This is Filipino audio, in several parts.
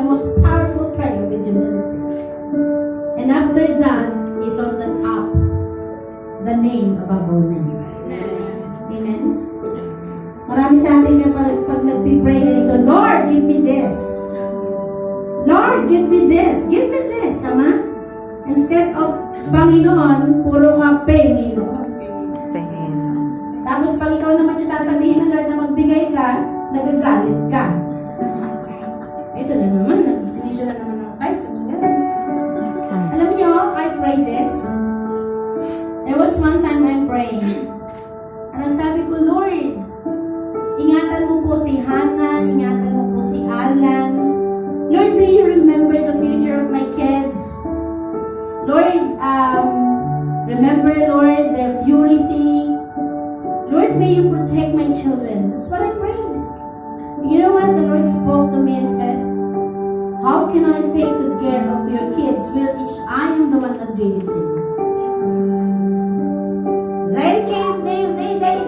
the most powerful prayer with humility. And after that is on the top, the name above all name. Amen? Marami sa atin kapag pag nagpipray ganito, Lord, give me this. Lord, give me this. Give me this. Tama? Instead of Panginoon, puro ka Panginoon. Tapos pag ikaw naman yung sasabihin ng Lord na magbigay ka, nagagalit ka. Ito na naman, sinisyo na naman ng tithes. Alam niyo, I pray this. There was one time I'm praying. And sabi ko, Lord, ingatan mo po si Hannah, ingatan mo po si Alan. Lord, may you remember the future of my kids. Lord, remember, Lord, their purity. Lord, may you protect my children. That's what I prayed. You know what? The Lord spoke to me and says, how can I take good care of your kids? Well, I am the one that gave it to you.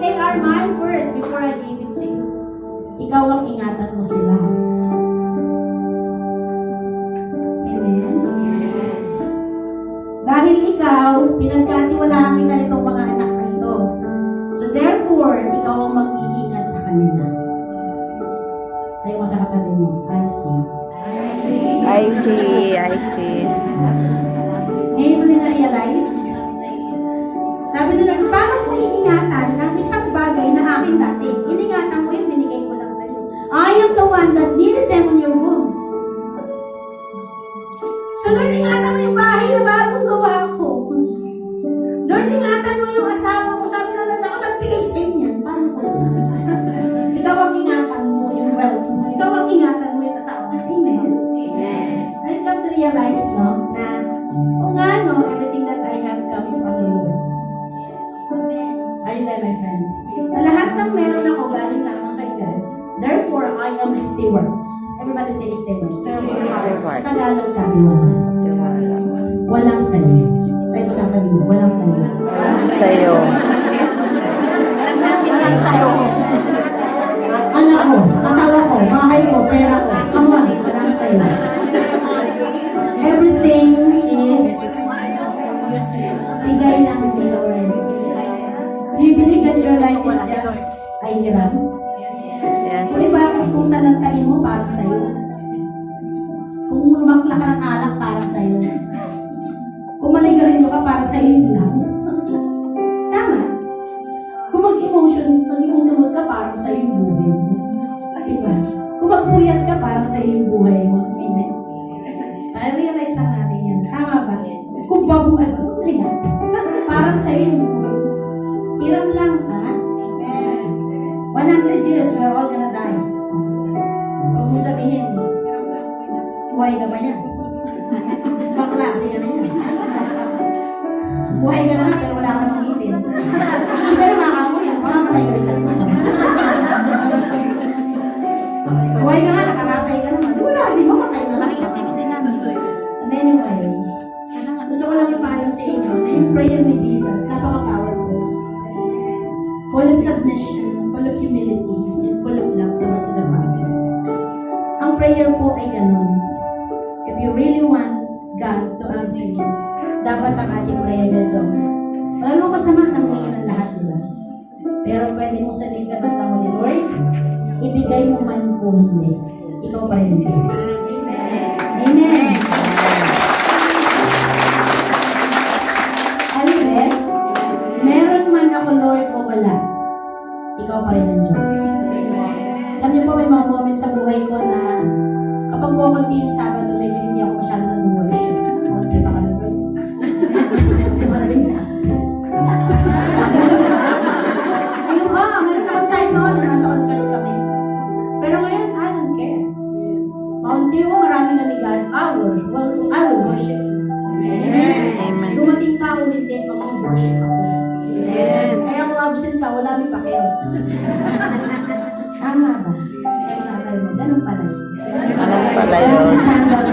They are mine first before I gave it to you. Ikaw ang ingatan mo sila. Amen? Dahil ikaw, pinagkatiwalaan kita nitong mga anak na ito. So therefore, ikaw ang mag-iingat sa kanila. Sayo mo sa katabi mo, I see. I see. Ngayon mo din na-realize? Sabi nila, paano mo iingatan ang isang bagay na akin dati? Iningatan mo yung binigay ko lang sa'yo. I am the one that needed them on your homes. So Lord, ingatan mo yung bahay na bagong gawa ko. Lord, ingatan mo yung asawa ko. Sabi na Lord, ako nagbigay sa inyo. Paano ko lang? Ikaw ang ingatan mo yung wealth mo. Ikaw ang ingatan mo yung asawa mo. Amen? I come to realize, no, na everything that I have comes from the Lord. Are you there, my friend? Na lahat ng meron ako galing lamang kay God. Therefore, I am stewards. Everybody say stewards. Steward. Tagalog ka, tiwala. Walang sayo. Sayo ko sa tabi mo, walang sayo. Sa'yo. Anak ko, asawa ko, bahay ko, pera ko, amon, walang sayo. Everything is bigay ng ni Lord. Do you believe that your life is just a hiram? Yes. Kung iba kung salantain mo, parang sa'yo. Kung lumakla ka ng alak, parang sa'yo. Kung manigarilyo ka, parang sa'yo yung lungs. Tama. Kung mag-emotimod ka, parang sa'yo yung buhay mo. Diba? Kung magpuyat ka, parang sa'yo yung buhay mo. Amen. I-realize lang natin yan. Tama ba? Kung babuhay, ba't na yan? Parang sa'yo yung buhay mo. Hiram lang, tama? 100 years, we're all gonna die. Huwag mo sabihin, buhay ka ba yan? Baklase ka na yan. Buhay ka na nga, pero wala ka namang ngipin. Hindi ka na makakuha yan, mamamatay ka rin sa ito. Buhay ka nga, nakaratay ka naman. Wala, di mamatay na lang. And anyway, gusto ko lang ipaalam sa inyo na yung prayer ni Jesus, napaka-powerful. Full of submission, full of humility, and full of love towards the Father. Ang prayer po ay ganun. If you really want God to answer you, dapat ang ating prayer ganito. Wala nung kasama ng mga ng lahat, diba? Pero pwede mong sabihin sa bata mo ni Lord, ibigay mo man po hindi. Ikaw pa rin ang Diyos. Amen. Alin, meron man ako Lord o wala, ikaw pa rin ang Diyos. Alam niyo po, may mga moments sa buhay ko na kapag kukunti yung Sabado, medyo hindi ako masyadong nag-worship. Okay ba ka na, Lord? Di ba na rin? Ayun ba, meron akong time noon na nasa old church kami. Pero ngayon, I don't care. Maunti mo, marami na ni God, I will worship. Amen? Dumating ka o hindi, mag-worship ako. Kaya kung absent ka, wala may pakialis. Tama ba? Kaya sa kayo mo, ganun pala yun. Anong pala Pero yun? sa stand up